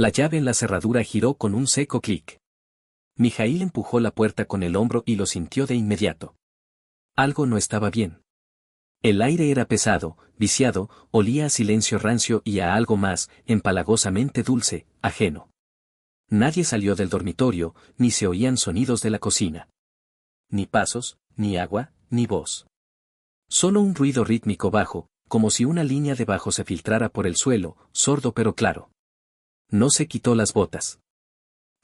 La llave en la cerradura giró con un seco clic. Mijaíl empujó la puerta con el hombro y lo sintió de inmediato. Algo no estaba bien. El aire era pesado, viciado, olía a silencio rancio y a algo más, empalagosamente dulce, ajeno. Nadie salió del dormitorio, ni se oían sonidos de la cocina. Ni pasos, ni agua, ni voz. Solo un ruido rítmico bajo, como si una línea de bajo se filtrara por el suelo, sordo pero claro. No se quitó las botas.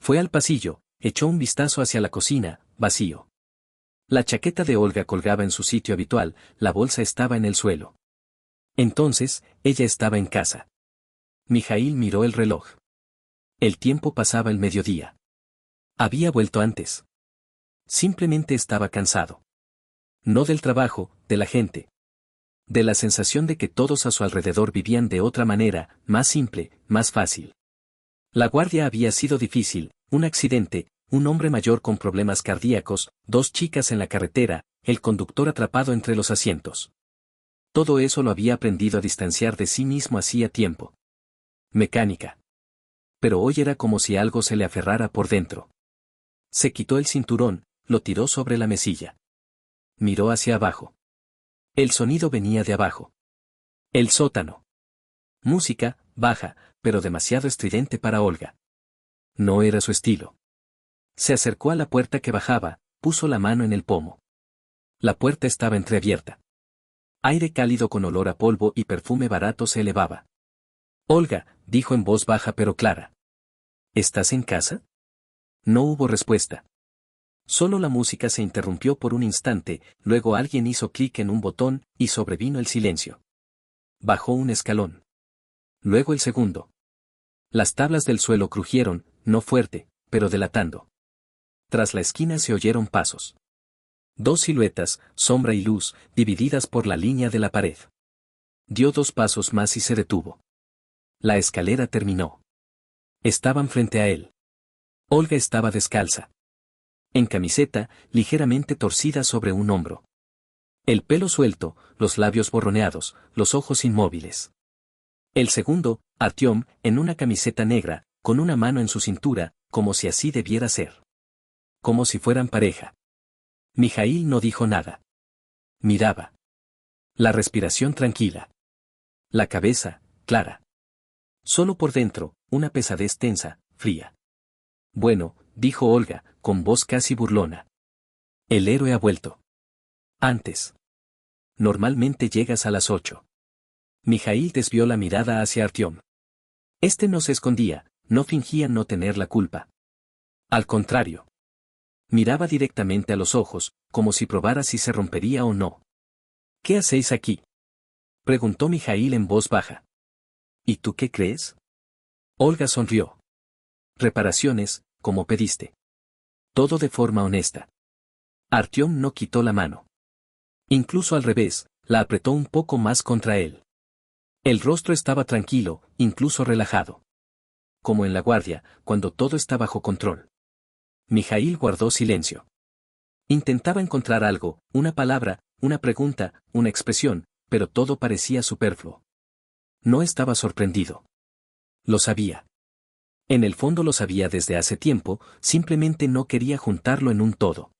Fue al pasillo, echó un vistazo hacia la cocina, vacío. La chaqueta de Olga colgaba en su sitio habitual, la bolsa estaba en el suelo. Entonces, ella estaba en casa. Mijaíl miró el reloj. El tiempo pasaba el mediodía. Había vuelto antes. Simplemente estaba cansado. No del trabajo, de la gente. De la sensación de que todos a su alrededor vivían de otra manera, más simple, más fácil. La guardia había sido difícil, un accidente, un hombre mayor con problemas cardíacos, 2 chicas en la carretera, el conductor atrapado entre los asientos. Todo eso lo había aprendido a distanciar de sí mismo hacía tiempo. Mecánica. Pero hoy era como si algo se le aferrara por dentro. Se quitó el cinturón, lo tiró sobre la mesilla. Miró hacia abajo. El sonido venía de abajo. El sótano. Música, baja, pero demasiado estridente para Olga. No era su estilo. Se acercó a la puerta que bajaba, puso la mano en el pomo. La puerta estaba entreabierta. Aire cálido con olor a polvo y perfume barato se elevaba. Olga, dijo en voz baja pero clara. ¿Estás en casa? No hubo respuesta. Solo la música se interrumpió por un instante, luego alguien hizo clic en un botón, y sobrevino el silencio. Bajó un escalón. Luego el segundo. Las tablas del suelo crujieron, no fuerte, pero delatando. Tras la esquina se oyeron pasos. 2 siluetas, sombra y luz, divididas por la línea de la pared. Dio 2 pasos más y se detuvo. La escalera terminó. Estaban frente a él. Olga estaba descalza. En camiseta, ligeramente torcida sobre un hombro. El pelo suelto, los labios borroneados, los ojos inmóviles. El segundo, Artyom, en una camiseta negra, con una mano en su cintura, como si así debiera ser. Como si fueran pareja. Mijaíl no dijo nada. Miraba. La respiración tranquila. La cabeza, clara. Solo por dentro, una pesadez tensa, fría. Bueno, dijo Olga, con voz casi burlona. El héroe ha vuelto. Antes. Normalmente llegas a las 8. Mijaíl desvió la mirada hacia Artyom. Este no se escondía, no fingía no tener la culpa. Al contrario. Miraba directamente a los ojos, como si probara si se rompería o no. ¿Qué hacéis aquí? Preguntó Mijaíl en voz baja. ¿Y tú qué crees? Olga sonrió. Reparaciones, como pediste. Todo de forma honesta. Artyom no quitó la mano. Incluso al revés, la apretó un poco más contra él. El rostro estaba tranquilo, incluso relajado. Como en la guardia, cuando todo está bajo control. Mijaíl guardó silencio. Intentaba encontrar algo, una palabra, una pregunta, una expresión, pero todo parecía superfluo. No estaba sorprendido. Lo sabía. En el fondo lo sabía desde hace tiempo, simplemente no quería juntarlo en un todo.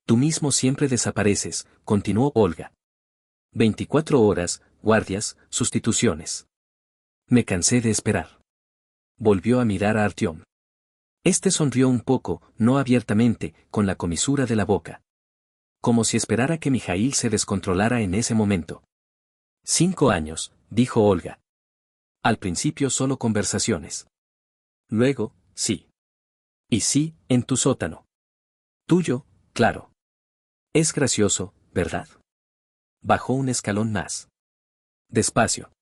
Tú mismo siempre desapareces, continuó Olga. 24 horas, guardias, sustituciones. Me cansé de esperar. Volvió a mirar a Artyom. Este sonrió un poco, no abiertamente, con la comisura de la boca. Como si esperara que Mijaíl se descontrolara en ese momento. 5 años, dijo Olga. Al principio solo conversaciones. Luego, sí. Y sí, en tu sótano. Tuyo, claro. Es gracioso, ¿verdad? Bajó un escalón más. Despacio.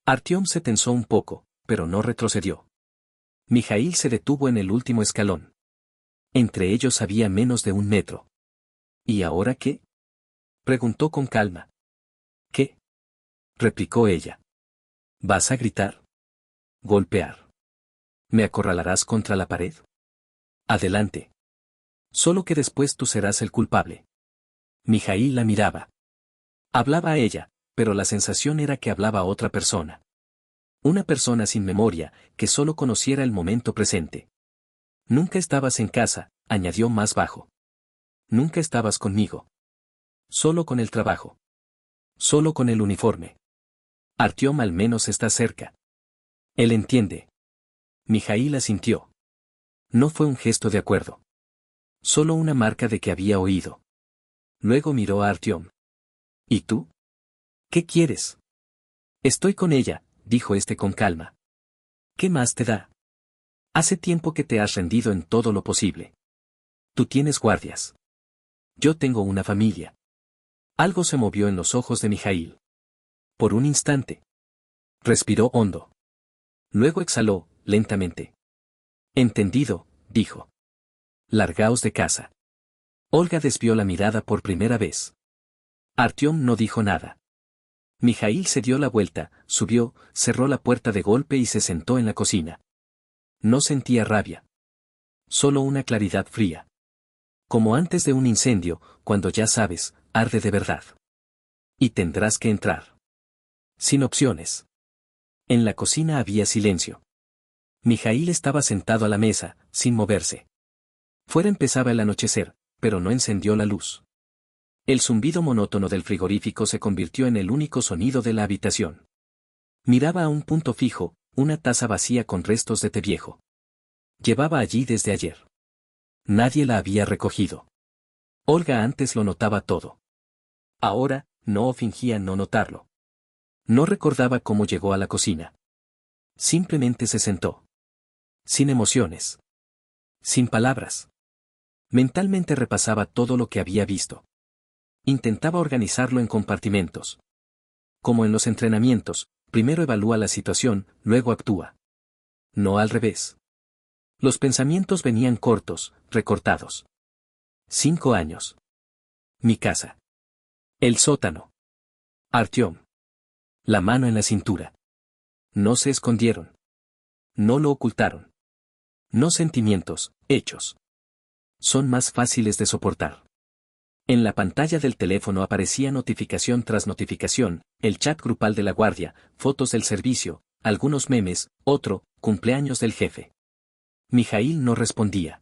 Artyom se tensó un poco, pero no retrocedió. Mijaíl se detuvo en el último escalón. Entre ellos había menos de 1 metro. ¿Y ahora qué? Preguntó con calma. ¿Qué? Replicó ella. ¿Vas a gritar? ¿Golpear? ¿Me acorralarás contra la pared? Adelante. Solo que después tú serás el culpable. Mijaíl la miraba. Hablaba a ella, pero la sensación era que hablaba a otra persona. Una persona sin memoria, que solo conociera el momento presente. Nunca estabas en casa, añadió más bajo. Nunca estabas conmigo. Solo con el trabajo. Solo con el uniforme. Artyom al menos está cerca. Él entiende. Mijaíl asintió. No fue un gesto de acuerdo. Solo una marca de que había oído. Luego miró a Artyom. ¿Y tú? ¿Qué quieres? Estoy con ella, dijo este con calma. ¿Qué más te da? Hace tiempo que te has rendido en todo lo posible. Tú tienes guardias. Yo tengo una familia. Algo se movió en los ojos de Mijaíl. Por un instante. Respiró hondo. Luego exhaló, lentamente. Entendido, dijo. Largaos de casa. Olga desvió la mirada por primera vez. Artyom no dijo nada. Mijaíl se dio la vuelta, subió, cerró la puerta de golpe y se sentó en la cocina. No sentía rabia. Solo una claridad fría. Como antes de un incendio, cuando ya sabes, arde de verdad. Y tendrás que entrar. Sin opciones. En la cocina había silencio. Mijaíl estaba sentado a la mesa, sin moverse. Fuera empezaba el anochecer, pero no encendió la luz. El zumbido monótono del frigorífico se convirtió en el único sonido de la habitación. Miraba a un punto fijo, una taza vacía con restos de té viejo. Llevaba allí desde ayer. Nadie la había recogido. Olga antes lo notaba todo. Ahora, no fingía no notarlo. No recordaba cómo llegó a la cocina. Simplemente se sentó. Sin emociones. Sin palabras. Mentalmente repasaba todo lo que había visto. Intentaba organizarlo en compartimentos. Como en los entrenamientos, primero evalúa la situación, luego actúa. No al revés. Los pensamientos venían cortos, recortados. 5 años. Mi casa. El sótano. Artyom. La mano en la cintura. No se escondieron. No lo ocultaron. No sentimientos, hechos. Son más fáciles de soportar. En la pantalla del teléfono aparecía notificación tras notificación, el chat grupal de la guardia, fotos del servicio, algunos memes, otro, cumpleaños del jefe. Mijaíl no respondía.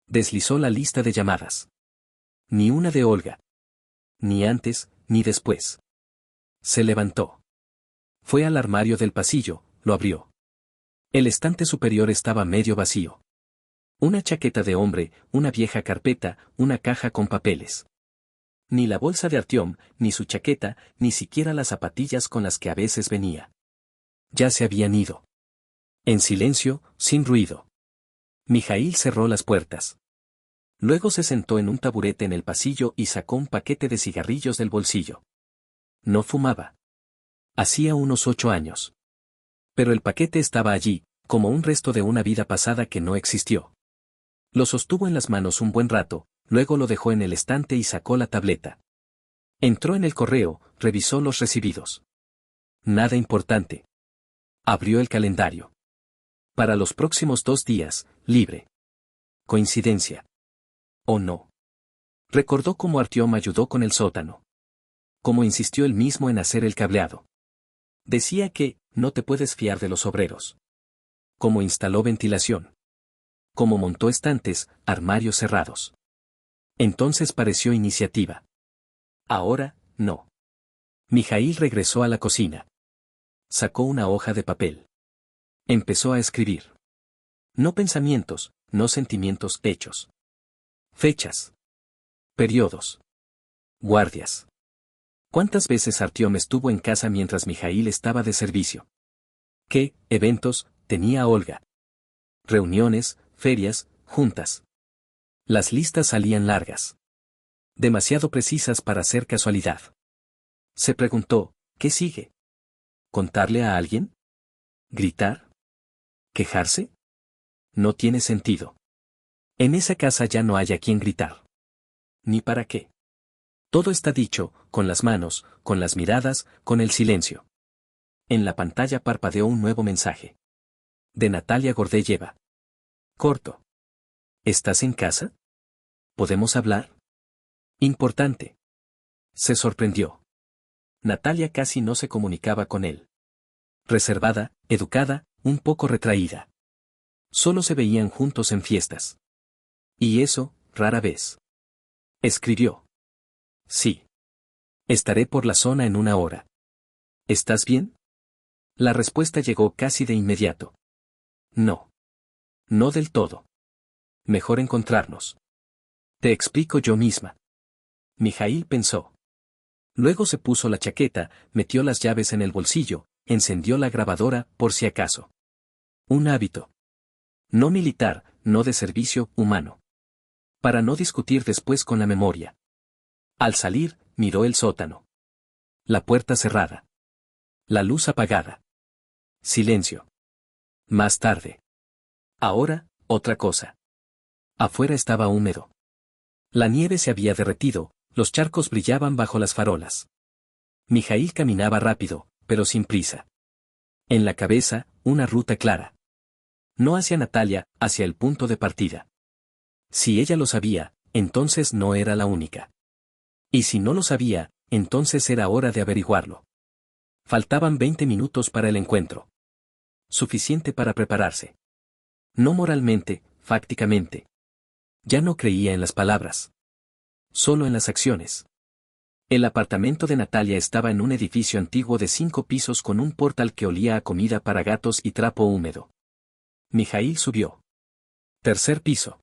Deslizó la lista de llamadas. Ni una de Olga. Ni antes, ni después. Se levantó. Fue al armario del pasillo, lo abrió. El estante superior estaba medio vacío. Una chaqueta de hombre, una vieja carpeta, una caja con papeles. Ni la bolsa de Artyom, ni su chaqueta, ni siquiera las zapatillas con las que a veces venía. Ya se habían ido. En silencio, sin ruido. Mijaíl cerró las puertas. Luego se sentó en un taburete en el pasillo y sacó un paquete de cigarrillos del bolsillo. No fumaba. Hacía unos 8 años. Pero el paquete estaba allí, como un resto de una vida pasada que no existió. Lo sostuvo en las manos un buen rato, luego lo dejó en el estante y sacó la tableta. Entró en el correo, revisó los recibidos. Nada importante. Abrió el calendario. Para los próximos 2 días, libre. ¿Coincidencia? ¿O no? Recordó cómo Artyom ayudó con el sótano. Cómo insistió él mismo en hacer el cableado. Decía que, no te puedes fiar de los obreros. Cómo instaló ventilación. Cómo montó estantes, armarios cerrados. Entonces pareció iniciativa. Ahora, no. Mijaíl regresó a la cocina. Sacó una hoja de papel. Empezó a escribir. No pensamientos, no sentimientos, hechos. Fechas. Periodos. Guardias. ¿Cuántas veces Artyom estuvo en casa mientras Mijaíl estaba de servicio? ¿Qué eventos tenía Olga? Reuniones, ferias, juntas. Las listas salían largas. Demasiado precisas para ser casualidad. Se preguntó, ¿qué sigue? ¿Contarle a alguien? ¿Gritar? ¿Quejarse? No tiene sentido. En esa casa ya no hay a quien gritar. ¿Ni para qué? Todo está dicho, con las manos, con las miradas, con el silencio. En la pantalla parpadeó un nuevo mensaje. De Natalia Gordeyeva. Corto. ¿Estás en casa? ¿Podemos hablar? Importante. Se sorprendió. Natalia casi no se comunicaba con él. Reservada, educada, un poco retraída. Solo se veían juntos en fiestas. Y eso, rara vez. Escribió. Sí. Estaré por la zona en 1 hora. ¿Estás bien? La respuesta llegó casi de inmediato. No. No del todo. Mejor encontrarnos. Te explico yo misma. Mijaíl pensó. Luego se puso la chaqueta, metió las llaves en el bolsillo, encendió la grabadora, por si acaso. Un hábito. No militar, no de servicio humano. Para no discutir después con la memoria. Al salir, miró el sótano. La puerta cerrada. La luz apagada. Silencio. Más tarde. Ahora, otra cosa. Afuera estaba húmedo. La nieve se había derretido, los charcos brillaban bajo las farolas. Mijaíl caminaba rápido, pero sin prisa. En la cabeza, una ruta clara. No hacia Natalia, hacia el punto de partida. Si ella lo sabía, entonces no era la única. Y si no lo sabía, entonces era hora de averiguarlo. Faltaban 20 minutos para el encuentro. Suficiente para prepararse. No moralmente, fácticamente. Ya no creía en las palabras. Solo en las acciones. El apartamento de Natalia estaba en un edificio antiguo de 5 pisos con un portal que olía a comida para gatos y trapo húmedo. Mijaíl subió. Tercer piso.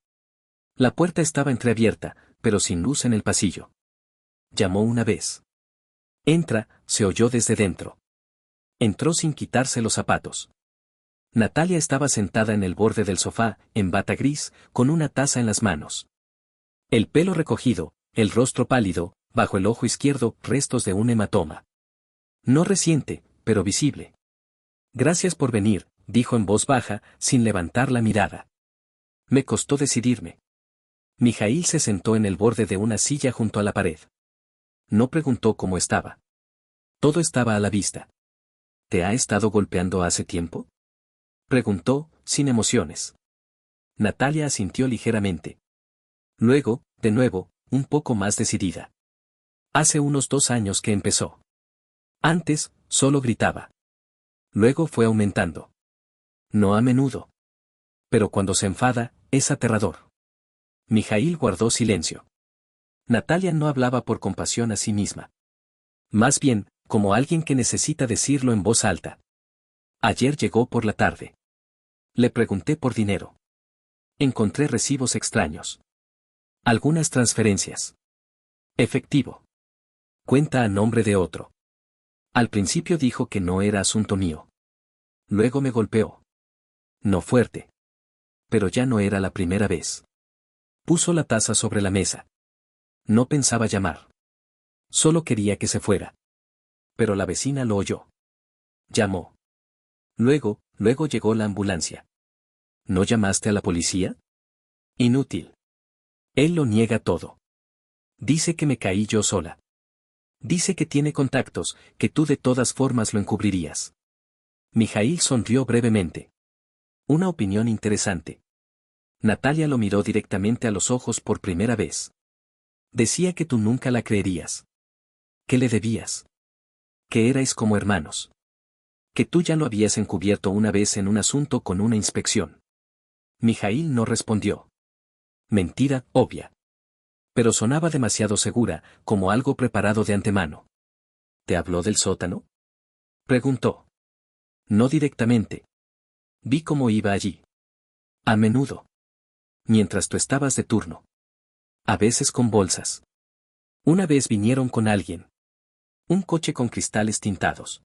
La puerta estaba entreabierta, pero sin luz en el pasillo. Llamó una vez. Entra, se oyó desde dentro. Entró sin quitarse los zapatos. Natalia estaba sentada en el borde del sofá, en bata gris, con una taza en las manos. El pelo recogido, el rostro pálido, bajo el ojo izquierdo, restos de un hematoma. No reciente, pero visible. Gracias por venir, dijo en voz baja, sin levantar la mirada. Me costó decidirme. Mijaíl se sentó en el borde de una silla junto a la pared. No preguntó cómo estaba. Todo estaba a la vista. ¿Te ha estado golpeando hace tiempo? Preguntó, sin emociones. Natalia asintió ligeramente. Luego, de nuevo, un poco más decidida. Hace unos 2 años que empezó. Antes, solo gritaba. Luego fue aumentando. No a menudo. Pero cuando se enfada, es aterrador. Mijaíl guardó silencio. Natalia no hablaba por compasión a sí misma. Más bien, como alguien que necesita decirlo en voz alta. Ayer llegó por la tarde. Le pregunté por dinero. Encontré recibos extraños. Algunas transferencias. Efectivo. Cuenta a nombre de otro. Al principio dijo que no era asunto mío. Luego me golpeó. No fuerte. Pero ya no era la primera vez. Puso la taza sobre la mesa. No pensaba llamar. Solo quería que se fuera. Pero la vecina lo oyó. Llamó. Luego llegó la ambulancia. ¿No llamaste a la policía? Inútil. Él lo niega todo. Dice que me caí yo sola. Dice que tiene contactos, que tú de todas formas lo encubrirías. Mijaíl sonrió brevemente. Una opinión interesante. Natalia lo miró directamente a los ojos por primera vez. Decía que tú nunca la creerías. Que le debías. Que erais como hermanos. Que tú ya lo habías encubierto una vez en un asunto con una inspección. Mijaíl no respondió. Mentira, obvia. Pero sonaba demasiado segura, como algo preparado de antemano. ¿Te habló del sótano? Preguntó. No directamente. Vi cómo iba allí. A menudo. Mientras tú estabas de turno. A veces con bolsas. Una vez vinieron con alguien. Un coche con cristales tintados.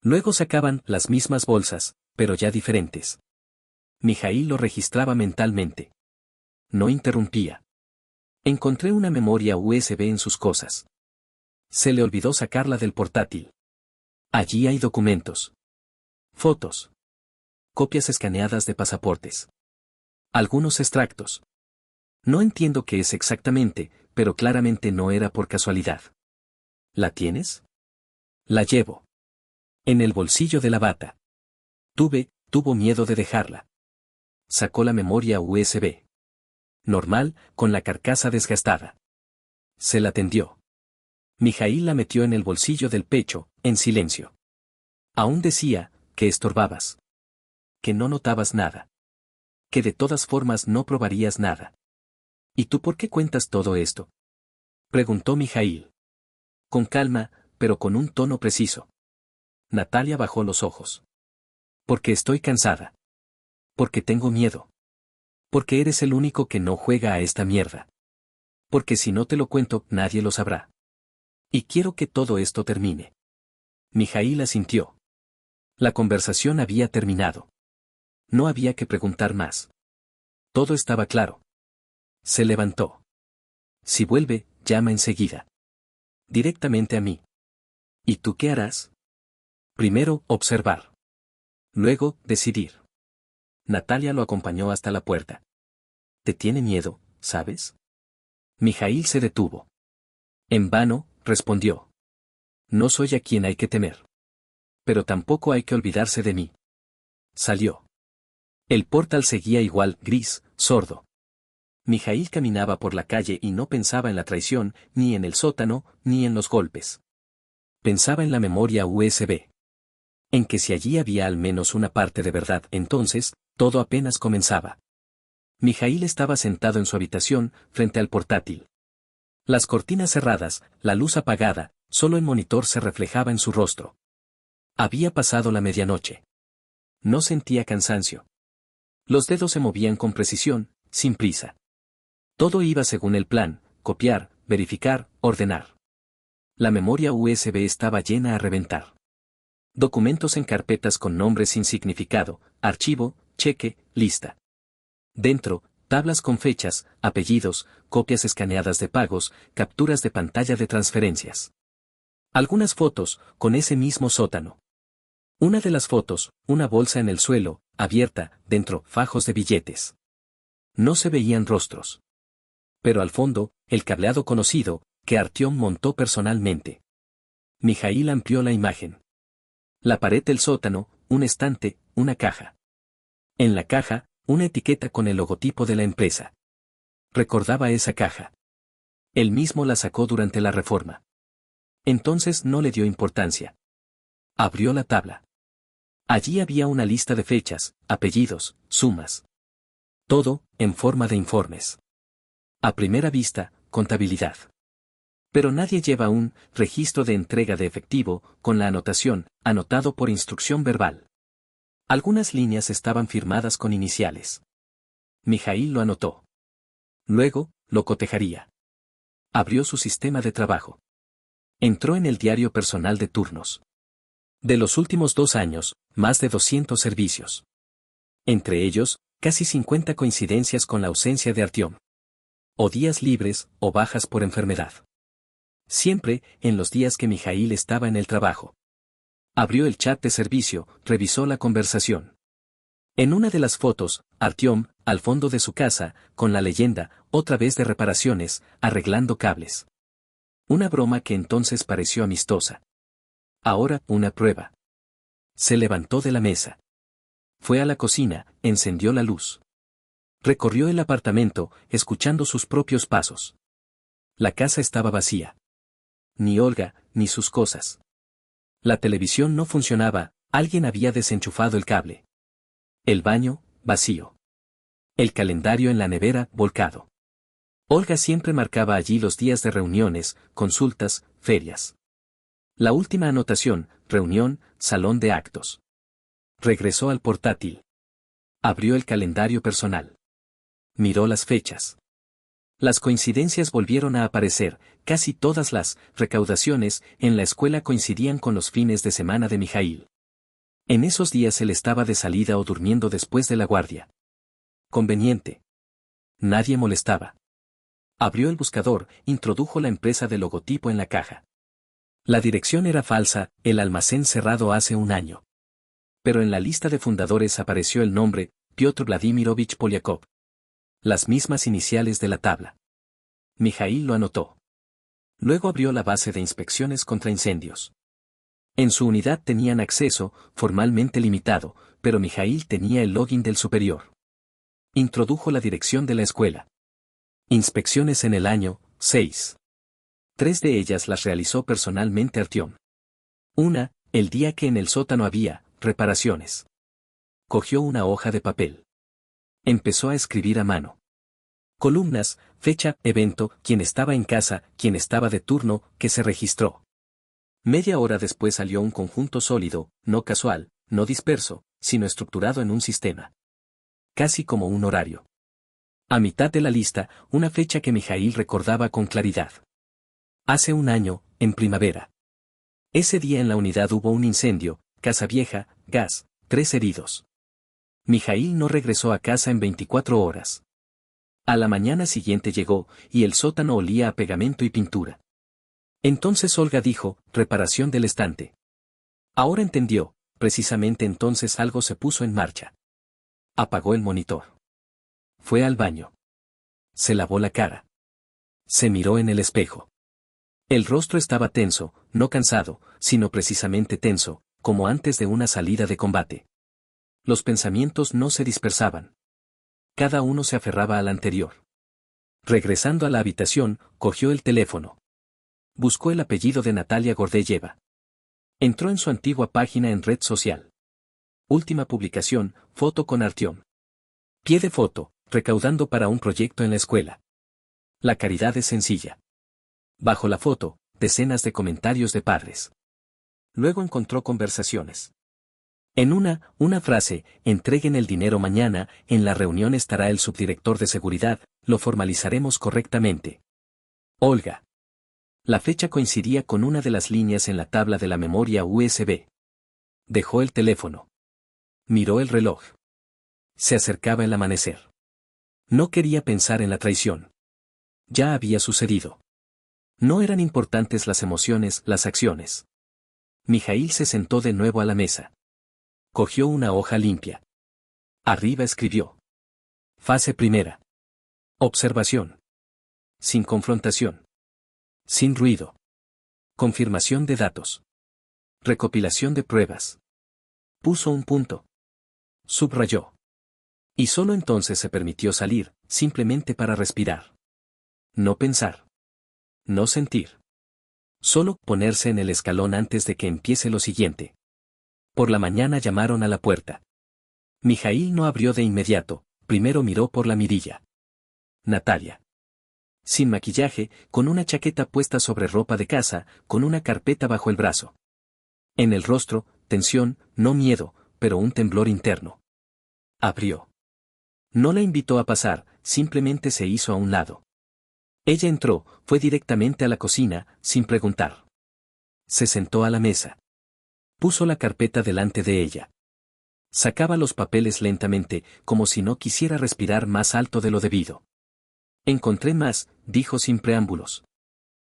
Luego sacaban las mismas bolsas, pero ya diferentes. Mijaíl lo registraba mentalmente. No interrumpía. Encontré una memoria USB en sus cosas. Se le olvidó sacarla del portátil. Allí hay documentos. Fotos. Copias escaneadas de pasaportes. Algunos extractos. No entiendo qué es exactamente, pero claramente no era por casualidad. ¿La tienes? La llevo. En el bolsillo de la bata. Tuvo miedo de dejarla. Sacó la memoria USB. Normal, con la carcasa desgastada. Se la tendió. Mijaíl la metió en el bolsillo del pecho, en silencio. Aún decía, que estorbabas. Que no notabas nada. Que de todas formas no probarías nada. ¿Y tú por qué cuentas todo esto? Preguntó Mijaíl. Con calma, pero con un tono preciso. Natalia bajó los ojos. Porque estoy cansada. Porque tengo miedo. Porque eres el único que no juega a esta mierda. Porque si no te lo cuento, nadie lo sabrá. Y quiero que todo esto termine. Mijaíl asintió. La conversación había terminado. No había que preguntar más. Todo estaba claro. Se levantó. Si vuelve, llama enseguida. Directamente a mí. ¿Y tú qué harás? Primero, observar. Luego, decidir. Natalia lo acompañó hasta la puerta. Te tiene miedo, ¿sabes? Mijaíl se detuvo. En vano, respondió. No soy a quien hay que temer. Pero tampoco hay que olvidarse de mí. Salió. El portal seguía igual, gris, sordo. Mijaíl caminaba por la calle y no pensaba en la traición, ni en el sótano, ni en los golpes. Pensaba en la memoria USB. En que si allí había al menos una parte de verdad, entonces, todo apenas comenzaba. Mijaíl estaba sentado en su habitación, frente al portátil. Las cortinas cerradas, la luz apagada, solo el monitor se reflejaba en su rostro. Había pasado la medianoche. No sentía cansancio. Los dedos se movían con precisión, sin prisa. Todo iba según el plan: copiar, verificar, ordenar. La memoria USB estaba llena a reventar. Documentos en carpetas con nombres sin significado, archivo, cheque, lista. Dentro, tablas con fechas, apellidos, copias escaneadas de pagos, capturas de pantalla de transferencias. Algunas fotos, con ese mismo sótano. Una de las fotos, una bolsa en el suelo, abierta, dentro, fajos de billetes. No se veían rostros. Pero al fondo, el cableado conocido, que Artyom montó personalmente. Mijaíl amplió la imagen. La pared del sótano, un estante, una caja. En la caja, una etiqueta con el logotipo de la empresa. Recordaba esa caja. Él mismo la sacó durante la reforma. Entonces no le dio importancia. Abrió la tabla. Allí había una lista de fechas, apellidos, sumas. Todo, en forma de informes. A primera vista, contabilidad. Pero nadie lleva un registro de entrega de efectivo, con la anotación, anotado por instrucción verbal. Algunas líneas estaban firmadas con iniciales. Mijaíl lo anotó. Luego, lo cotejaría. Abrió su sistema de trabajo. Entró en el diario personal de turnos. De los últimos 2 años, más de 200 servicios. Entre ellos, casi 50 coincidencias con la ausencia de Artyom. O días libres, o bajas por enfermedad. Siempre, en los días que Mijaíl estaba en el trabajo. Abrió el chat de servicio, revisó la conversación. En una de las fotos, Artyom, al fondo de su casa, con la leyenda, otra vez de reparaciones, arreglando cables. Una broma que entonces pareció amistosa. Ahora, una prueba. Se levantó de la mesa. Fue a la cocina, encendió la luz. Recorrió el apartamento, escuchando sus propios pasos. La casa estaba vacía. Ni Olga, ni sus cosas. La televisión no funcionaba, alguien había desenchufado el cable. El baño, vacío. El calendario en la nevera, volcado. Olga siempre marcaba allí los días de reuniones, consultas, ferias. La última anotación, reunión, salón de actos. Regresó al portátil. Abrió el calendario personal. Miró las fechas. Las coincidencias volvieron a aparecer, casi todas las recaudaciones en la escuela coincidían con los fines de semana de Mijaíl. En esos días él estaba de salida o durmiendo después de la guardia. Conveniente. Nadie molestaba. Abrió el buscador, introdujo la empresa de logotipo en la caja. La dirección era falsa, el almacén cerrado hace 1 año. Pero en la lista de fundadores apareció el nombre, Piotr Vladimirovich Polyakov. Las mismas iniciales de la tabla. Mijaíl lo anotó. Luego abrió la base de inspecciones contra incendios. En su unidad tenían acceso, formalmente limitado, pero Mijaíl tenía el login del superior. Introdujo la dirección de la escuela. Inspecciones en el año, 6. 3 de ellas las realizó personalmente Artyom. Una, El día que en el sótano había reparaciones. Cogió una hoja de papel. Empezó a escribir a mano. Columnas, fecha, evento, quién estaba en casa, quién estaba de turno, que se registró. Media hora después salió un conjunto sólido, no casual, no disperso, sino estructurado en un sistema. Casi como un horario. A mitad de la lista, una fecha que Mijaíl recordaba con claridad. Hace un año, en primavera. Ese día en la unidad hubo un incendio, casa vieja, gas, 3 heridos. Mijaíl no regresó a casa en 24 horas. A la mañana siguiente llegó, y el sótano olía a pegamento y pintura. Entonces Olga dijo, reparación del estante. Ahora entendió, precisamente entonces algo se puso en marcha. Apagó el monitor. Fue al baño. Se lavó la cara. Se miró en el espejo. El rostro estaba tenso, no cansado, sino precisamente tenso, como antes de una salida de combate. Los pensamientos no se dispersaban. Cada uno se aferraba al anterior. Regresando a la habitación, cogió el teléfono. Buscó el apellido de Natalia Gordeyeva. Entró en su antigua página en red social. Última publicación, foto con Artyom. Pie de foto, recaudando para un proyecto en la escuela. La caridad es sencilla. Bajo la foto, decenas de comentarios de padres. Luego encontró conversaciones. En una frase, entreguen el dinero mañana, en la reunión estará el subdirector de seguridad, lo formalizaremos correctamente. Olga. La fecha coincidía con una de las líneas en la tabla de la memoria USB. Dejó el teléfono. Miró el reloj. Se acercaba el amanecer. No quería pensar en la traición. Ya había sucedido. No eran importantes las emociones, las acciones. Mijaíl se sentó de nuevo a la mesa. Cogió una hoja limpia. Arriba escribió. Fase primera. Observación. Sin confrontación. Sin ruido. Confirmación de datos. Recopilación de pruebas. Puso un punto. Subrayó. Y solo entonces se permitió salir, simplemente para respirar. No pensar. No sentir. Solo ponerse en el escalón antes de que empiece lo siguiente. Por la mañana llamaron a la puerta. Mijaíl no abrió de inmediato, primero miró por la mirilla. Natalia. Sin maquillaje, con una chaqueta puesta sobre ropa de casa, con una carpeta bajo el brazo. En el rostro, tensión, no miedo, pero un temblor interno. Abrió. No la invitó a pasar, simplemente se hizo a un lado. Ella entró, fue directamente a la cocina, sin preguntar. Se sentó a la mesa. Puso la carpeta delante de ella. Sacaba los papeles lentamente, como si no quisiera respirar más alto de lo debido. Encontré más, dijo sin preámbulos.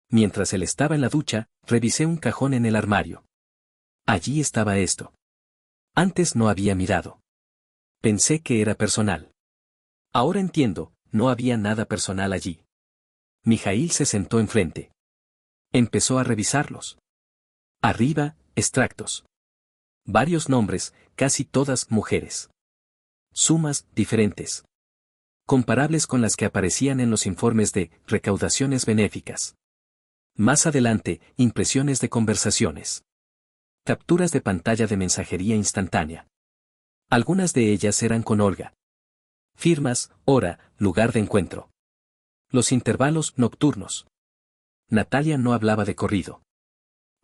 Mientras él estaba en la ducha, revisé un cajón en el armario. Allí estaba esto. Antes no había mirado. Pensé que era personal. Ahora entiendo, no había nada personal allí. Mijaíl se sentó enfrente. Empezó a revisarlos. Arriba, extractos. Varios nombres, casi todas mujeres. Sumas diferentes. Comparables con las que aparecían en los informes de recaudaciones benéficas. Más adelante, impresiones de conversaciones. Capturas de pantalla de mensajería instantánea. Algunas de ellas eran con Olga. Firmas, hora, lugar de encuentro. Los intervalos nocturnos. Natalia no hablaba de corrido.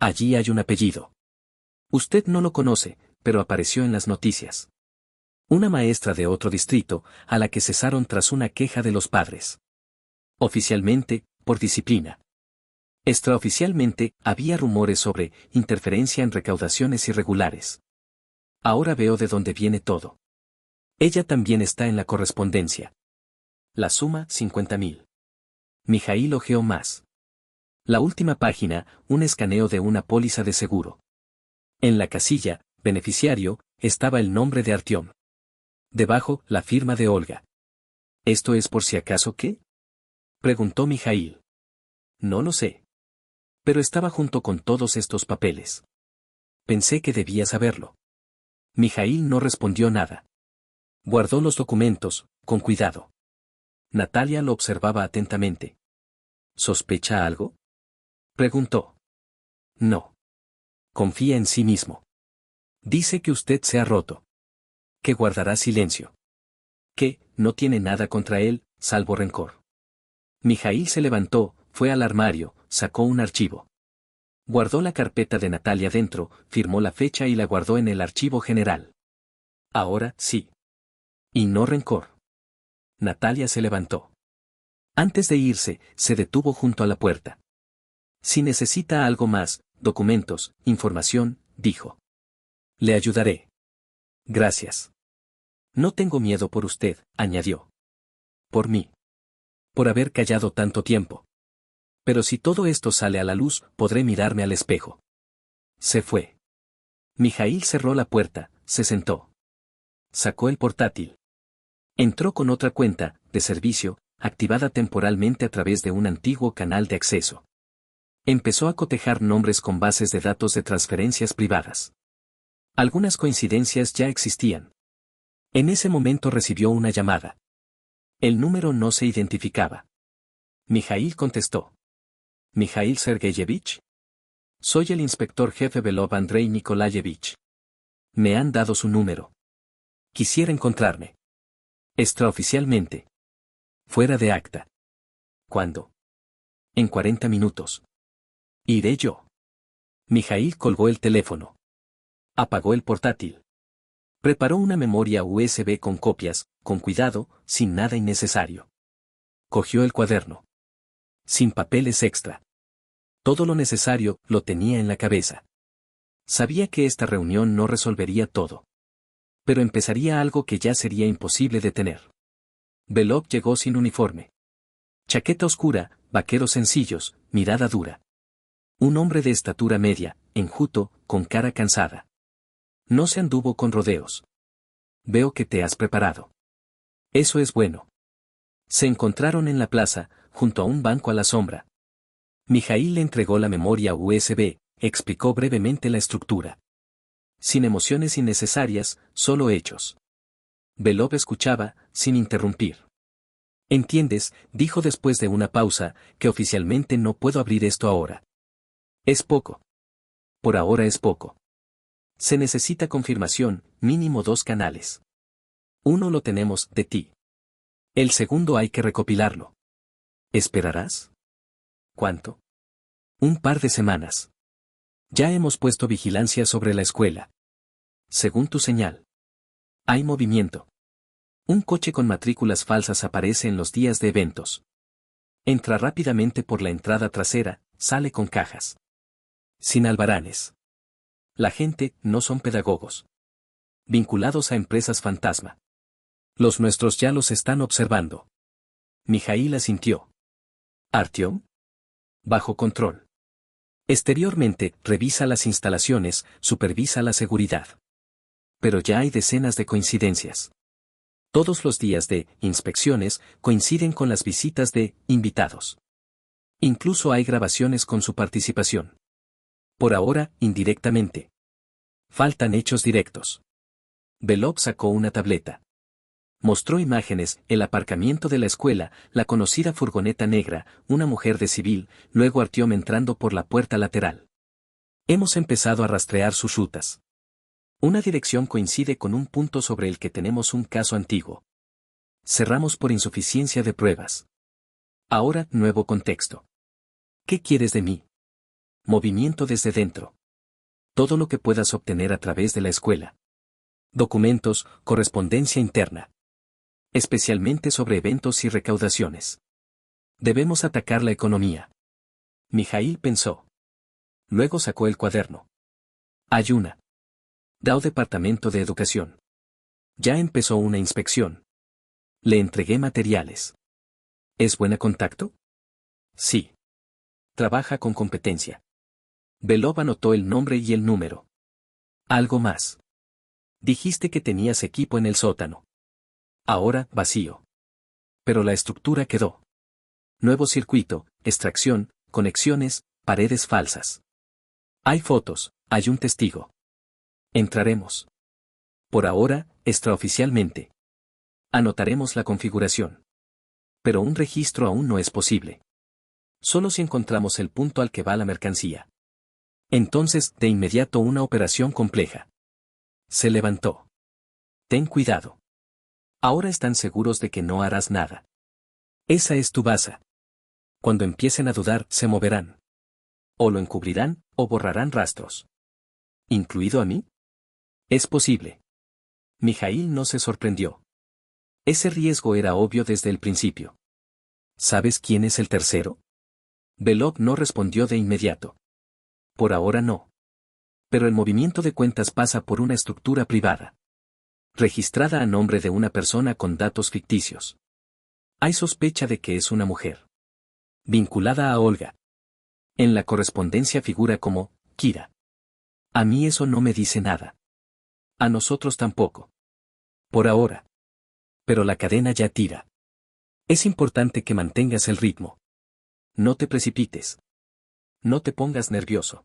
Allí hay un apellido. Usted no lo conoce, pero apareció en las noticias. Una maestra de otro distrito, a la que cesaron tras una queja de los padres. Oficialmente, por disciplina. Extraoficialmente, había rumores sobre interferencia en recaudaciones irregulares. Ahora veo de dónde viene todo. Ella también está en la correspondencia. La suma, 50.000. Mijaíl hojeó más. La última página, un escaneo de una póliza de seguro. En la casilla, beneficiario, estaba el nombre de Artyom. Debajo, la firma de Olga. ¿Esto es por si acaso qué? Preguntó Mijaíl. No lo sé. Pero estaba junto con todos estos papeles. Pensé que debía saberlo. Mijaíl no respondió nada. Guardó los documentos, con cuidado. Natalia lo observaba atentamente. ¿Sospecha algo? Preguntó. No. Confía en sí mismo. Dice que usted se ha roto. Que guardará silencio. Que no tiene nada contra él, salvo rencor. Mijaíl se levantó, fue al armario, sacó un archivo. Guardó la carpeta de Natalia dentro, firmó la fecha y la guardó en el archivo general. Ahora sí. Y no rencor. Natalia se levantó. Antes de irse, se detuvo junto a la puerta. Si necesita algo más, documentos, información, dijo. Le ayudaré. Gracias. No tengo miedo por usted, añadió. Por mí. Por haber callado tanto tiempo. Pero si todo esto sale a la luz, podré mirarme al espejo. Se fue. Mijaíl cerró la puerta, se sentó. Sacó el portátil. Entró con otra cuenta, de servicio, activada temporalmente a través de un antiguo canal de acceso. Empezó a cotejar nombres con bases de datos de transferencias privadas. Algunas coincidencias ya existían. En ese momento recibió una llamada. El número no se identificaba. Mijaíl contestó. ¿Mijaíl Sergeyevich? Soy el inspector jefe Belov Andrei Nikolayevich. Me han dado su número. Quisiera encontrarme. Extraoficialmente. Fuera de acta. ¿Cuándo? En 40 minutos. Iré yo. Mijaíl colgó el teléfono. Apagó el portátil. Preparó una memoria USB con copias, con cuidado, sin nada innecesario. Cogió el cuaderno. Sin papeles extra. Todo lo necesario lo tenía en la cabeza. Sabía que esta reunión no resolvería todo. Pero empezaría algo que ya sería imposible detener. Belov llegó sin uniforme. Chaqueta oscura, vaqueros sencillos, mirada dura. Un hombre de estatura media, enjuto, con cara cansada. No se anduvo con rodeos. Veo que te has preparado. Eso es bueno. Se encontraron en la plaza, junto a un banco a la sombra. Mijaíl le entregó la memoria USB, explicó brevemente la estructura. Sin emociones innecesarias, solo hechos. Belov escuchaba, sin interrumpir. Entiendes, dijo después de una pausa, que oficialmente no puedo abrir esto ahora. Es poco. Por ahora es poco. Se necesita confirmación, mínimo 2 canales. Uno lo tenemos, de ti. El segundo hay que recopilarlo. ¿Esperarás? ¿Cuánto? Un par de semanas. Ya hemos puesto vigilancia sobre la escuela. Según tu señal. Hay movimiento. Un coche con matrículas falsas aparece en los días de eventos. Entra rápidamente por la entrada trasera, sale con cajas. Sin albaranes. La gente no son pedagogos. Vinculados a empresas fantasma. Los nuestros ya los están observando. Mijaíl asintió. Artyom. Bajo control. Exteriormente, revisa las instalaciones, supervisa la seguridad. Pero ya hay decenas de coincidencias. Todos los días de inspecciones coinciden con las visitas de invitados. Incluso hay grabaciones con su participación. Por ahora, indirectamente. Faltan hechos directos. Belov sacó una tableta. Mostró imágenes, el aparcamiento de la escuela, la conocida furgoneta negra, una mujer de civil, luego Artyom entrando por la puerta lateral. Hemos empezado a rastrear sus rutas. Una dirección coincide con un punto sobre el que tenemos un caso antiguo. Cerramos por insuficiencia de pruebas. Ahora, nuevo contexto. ¿Qué quieres de mí? Movimiento desde dentro. Todo lo que puedas obtener a través de la escuela. Documentos, correspondencia interna. Especialmente sobre eventos y recaudaciones. Debemos atacar la economía. Mijaíl pensó. Luego sacó el cuaderno. Hay una. DAO Departamento de Educación. Ya empezó una inspección. Le entregué materiales. ¿Es buena contacto? Sí. Trabaja con competencia. Belov anotó el nombre y el número. Algo más. Dijiste que tenías equipo en el sótano. Ahora, vacío. Pero la estructura quedó. Nuevo circuito, extracción, conexiones, paredes falsas. Hay fotos, hay un testigo. Entraremos. Por ahora, extraoficialmente. Anotaremos la configuración. Pero un registro aún no es posible. Solo si encontramos el punto al que va la mercancía. Entonces, de inmediato una operación compleja. Se levantó. Ten cuidado. Ahora están seguros de que no harás nada. Esa es tu base. Cuando empiecen a dudar, se moverán. O lo encubrirán, o borrarán rastros. ¿Incluido a mí? Es posible. Mijaíl no se sorprendió. Ese riesgo era obvio desde el principio. ¿Sabes quién es el tercero? Belov no respondió de inmediato. Por ahora no. Pero el movimiento de cuentas pasa por una estructura privada. Registrada a nombre de una persona con datos ficticios. Hay sospecha de que es una mujer. Vinculada a Olga. En la correspondencia figura como Kira. A mí eso no me dice nada. A nosotros tampoco. Por ahora. Pero la cadena ya tira. Es importante que mantengas el ritmo. No te precipites. No te pongas nervioso.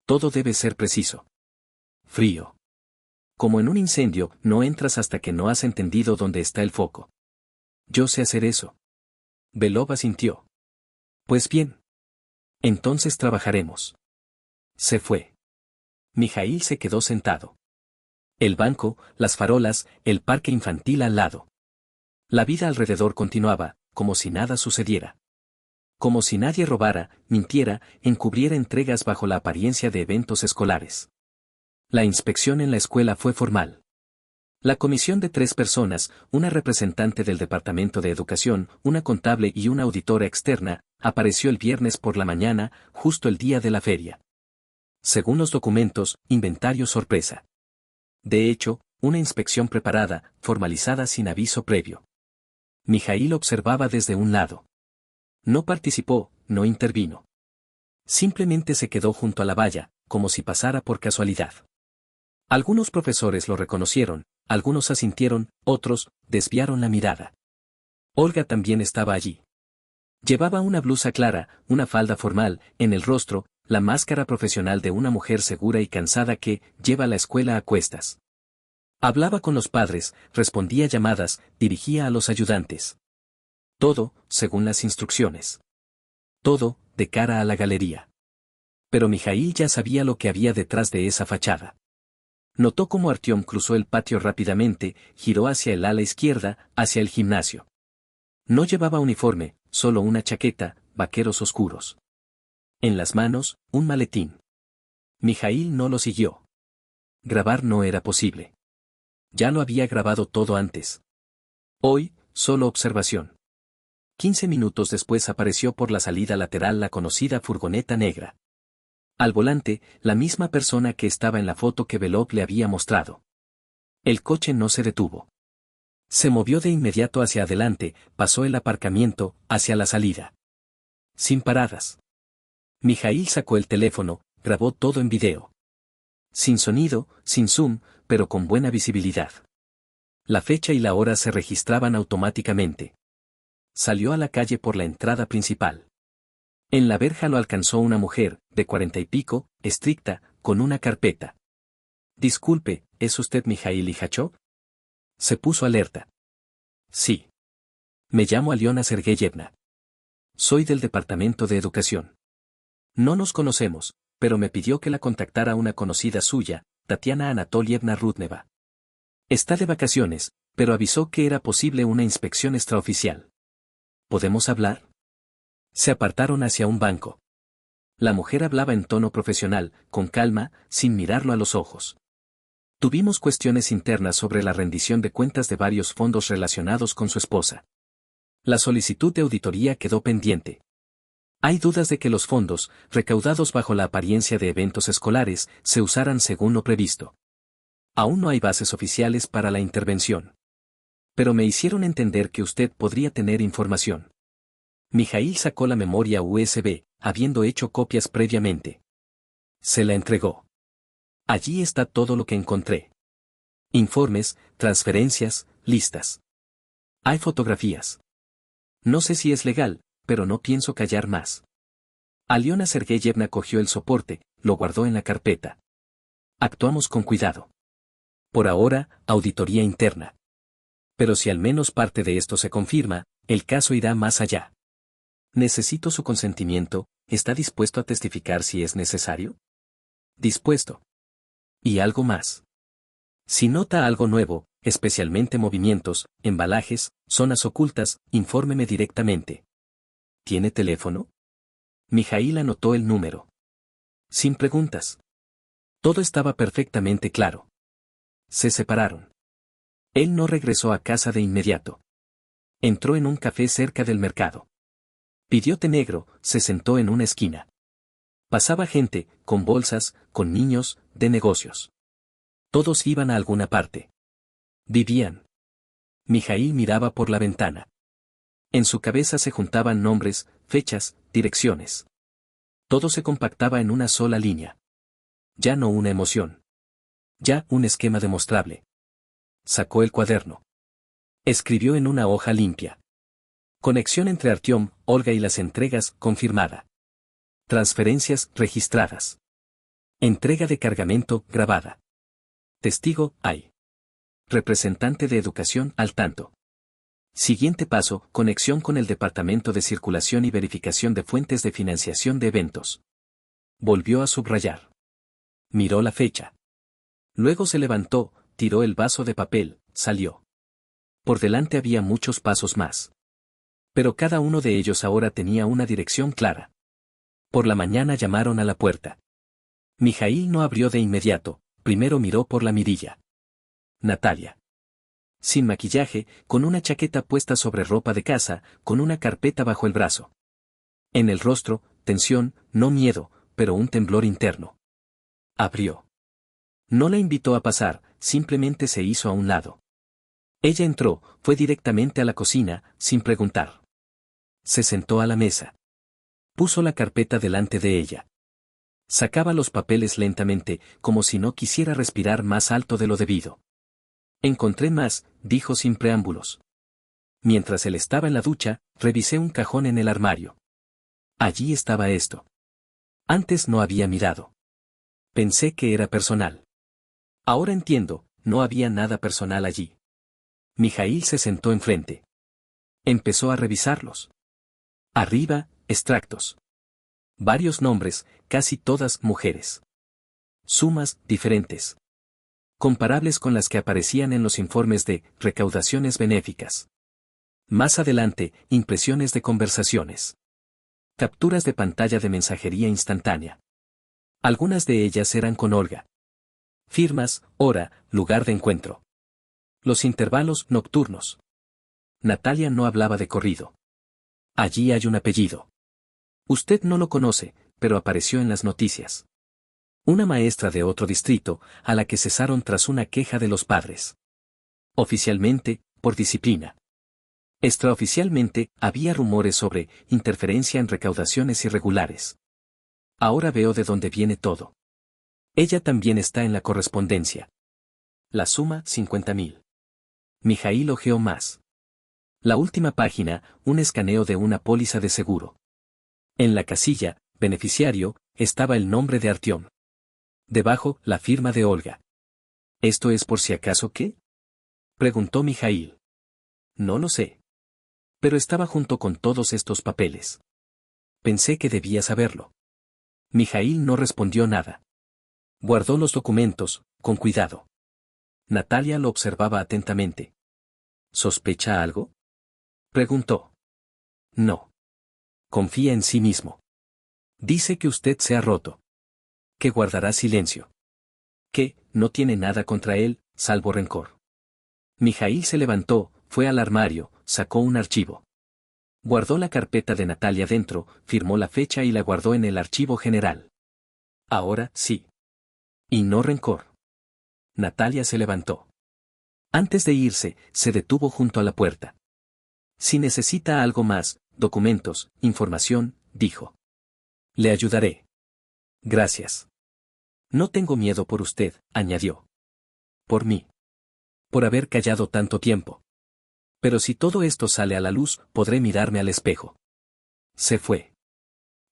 Todo debe ser preciso. Frío. Como en un incendio, no entras hasta que no has entendido dónde está el foco. Yo sé hacer eso. Belov asintió. Pues bien. Entonces trabajaremos. Se fue. Mijaíl se quedó sentado. El banco, las farolas, el parque infantil al lado. La vida alrededor continuaba, como si nada sucediera. Como si nadie robara, mintiera, encubriera entregas bajo la apariencia de eventos escolares. La inspección en la escuela fue formal. La comisión de 3 personas, una representante del Departamento de Educación, una contable y una auditora externa, apareció el viernes por la mañana, justo el día de la feria. Según los documentos, inventario sorpresa. De hecho, una inspección preparada, formalizada sin aviso previo. Mijaíl observaba desde un lado. No participó, no intervino. Simplemente se quedó junto a la valla, como si pasara por casualidad. Algunos profesores lo reconocieron, algunos asintieron, otros desviaron la mirada. Olga también estaba allí. Llevaba una blusa clara, una falda formal, en el rostro, la máscara profesional de una mujer segura y cansada que lleva la escuela a cuestas. Hablaba con los padres, respondía llamadas, dirigía a los ayudantes. Todo, según las instrucciones. Todo, de cara a la galería. Pero Mijaíl ya sabía lo que había detrás de esa fachada. Notó cómo Artyom cruzó el patio rápidamente, giró hacia el ala izquierda, hacia el gimnasio. No llevaba uniforme, solo una chaqueta, vaqueros oscuros. En las manos, un maletín. Mijaíl no lo siguió. Grabar no era posible. Ya lo había grabado todo antes. Hoy, solo observación. 15 minutos después apareció por la salida lateral la conocida furgoneta negra. Al volante, la misma persona que estaba en la foto que Belov le había mostrado. El coche no se detuvo. Se movió de inmediato hacia adelante, pasó el aparcamiento, hacia la salida. Sin paradas. Mijaíl sacó el teléfono, grabó todo en video. Sin sonido, sin zoom, pero con buena visibilidad. La fecha y la hora se registraban automáticamente. Salió a la calle por la entrada principal. En la verja lo alcanzó una mujer, de 40 y pico, estricta, con una carpeta. Disculpe, ¿es usted Mijaíl Lijachov? Se puso alerta. Sí. Me llamo Aliona Sergeyevna. Soy del Departamento de Educación. No nos conocemos, pero me pidió que la contactara una conocida suya, Tatiana Anatolievna Rudneva. Está de vacaciones, pero avisó que era posible una inspección extraoficial. ¿Podemos hablar? Se apartaron hacia un banco. La mujer hablaba en tono profesional, con calma, sin mirarlo a los ojos. Tuvimos cuestiones internas sobre la rendición de cuentas de varios fondos relacionados con su esposa. La solicitud de auditoría quedó pendiente. Hay dudas de que los fondos, recaudados bajo la apariencia de eventos escolares, se usaran según lo previsto. Aún no hay bases oficiales para la intervención. Pero me hicieron entender que usted podría tener información. Mijaíl sacó la memoria USB, habiendo hecho copias previamente. Se la entregó. Allí está todo lo que encontré. Informes, transferencias, listas. Hay fotografías. No sé si es legal, pero no pienso callar más. Aliona Sergeyevna cogió el soporte, lo guardó en la carpeta. Actuamos con cuidado. Por ahora, auditoría interna. Pero si al menos parte de esto se confirma, el caso irá más allá. Necesito su consentimiento, ¿está dispuesto a testificar si es necesario? dispuesto. Y algo más. Si nota algo nuevo, especialmente movimientos, embalajes, zonas ocultas, infórmeme directamente. ¿Tiene teléfono? Mijaíl anotó el número. Sin preguntas. Todo estaba perfectamente claro. Se separaron. Él no regresó a casa de inmediato. Entró en un café cerca del mercado. Pidió té negro, se sentó en una esquina. Pasaba gente, con bolsas, con niños, de negocios. Todos iban a alguna parte. Vivían. Mijaíl miraba por la ventana. En su cabeza se juntaban nombres, fechas, direcciones. Todo se compactaba en una sola línea. Ya no una emoción. Ya un esquema demostrable. Sacó el cuaderno. Escribió en una hoja limpia. Conexión entre Artyom, Olga y las entregas confirmada. Transferencias registradas. Entrega de cargamento grabada. Testigo hay. Representante de educación al tanto. Siguiente paso, conexión con el Departamento de Circulación y Verificación de Fuentes de Financiación de Eventos. Volvió a subrayar. Miró la fecha. Luego se levantó, tiró el vaso de papel, salió. Por delante había muchos pasos más. Pero cada uno de ellos ahora tenía una dirección clara. Por la mañana llamaron a la puerta. Mijaíl no abrió de inmediato, primero miró por la mirilla. Natalia. Sin maquillaje, con una chaqueta puesta sobre ropa de casa, con una carpeta bajo el brazo. En el rostro, tensión, no miedo, pero un temblor interno. Abrió. No la invitó a pasar, simplemente se hizo a un lado. Ella entró, fue directamente a la cocina, sin preguntar. Se sentó a la mesa. Puso la carpeta delante de ella. Sacaba los papeles lentamente, como si no quisiera respirar más alto de lo debido. Encontré más, dijo sin preámbulos. Mientras él estaba en la ducha, revisé un cajón en el armario. Allí estaba esto. Antes no había mirado. Pensé que era personal. Ahora entiendo, no había nada personal allí. Mijaíl se sentó enfrente. Empezó a revisarlos. Arriba, extractos. Varios nombres, casi todas mujeres. Sumas diferentes. Comparables con las que aparecían en los informes de recaudaciones benéficas. Más adelante, impresiones de conversaciones. Capturas de pantalla de mensajería instantánea. Algunas de ellas eran con Olga. Firmas, hora, lugar de encuentro. Los intervalos nocturnos. Natalia no hablaba de corrido. Allí hay un apellido. Usted no lo conoce, pero apareció en las noticias. Una maestra de otro distrito, a la que cesaron tras una queja de los padres. Oficialmente, por disciplina. Extraoficialmente, había rumores sobre interferencia en recaudaciones irregulares. Ahora veo de dónde viene todo. Ella también está en la correspondencia. La suma, 50.000. Mijaíl hojeó más. La última página, un escaneo de una póliza de seguro. En la casilla, beneficiario, estaba el nombre de Artyom. Debajo, la firma de Olga. ¿Esto es por si acaso qué? Preguntó Mijaíl. No lo sé. Pero estaba junto con todos estos papeles. Pensé que debía saberlo. Mijaíl no respondió nada. Guardó los documentos, con cuidado. Natalia lo observaba atentamente. ¿Sospecha algo? Preguntó. No. Confía en sí mismo. Dice que usted se ha roto. Que guardará silencio. Que no tiene nada contra él, salvo rencor. Mijaíl se levantó, fue al armario, sacó un archivo. Guardó la carpeta de Natalia dentro, firmó la fecha y la guardó en el archivo general. Ahora sí. Y no rencor. Natalia se levantó. Antes de irse, se detuvo junto a la puerta. Si necesita algo más, documentos, información, dijo. Le ayudaré. Gracias. No tengo miedo por usted, añadió. Por mí. Por haber callado tanto tiempo. Pero si todo esto sale a la luz, podré mirarme al espejo. Se fue.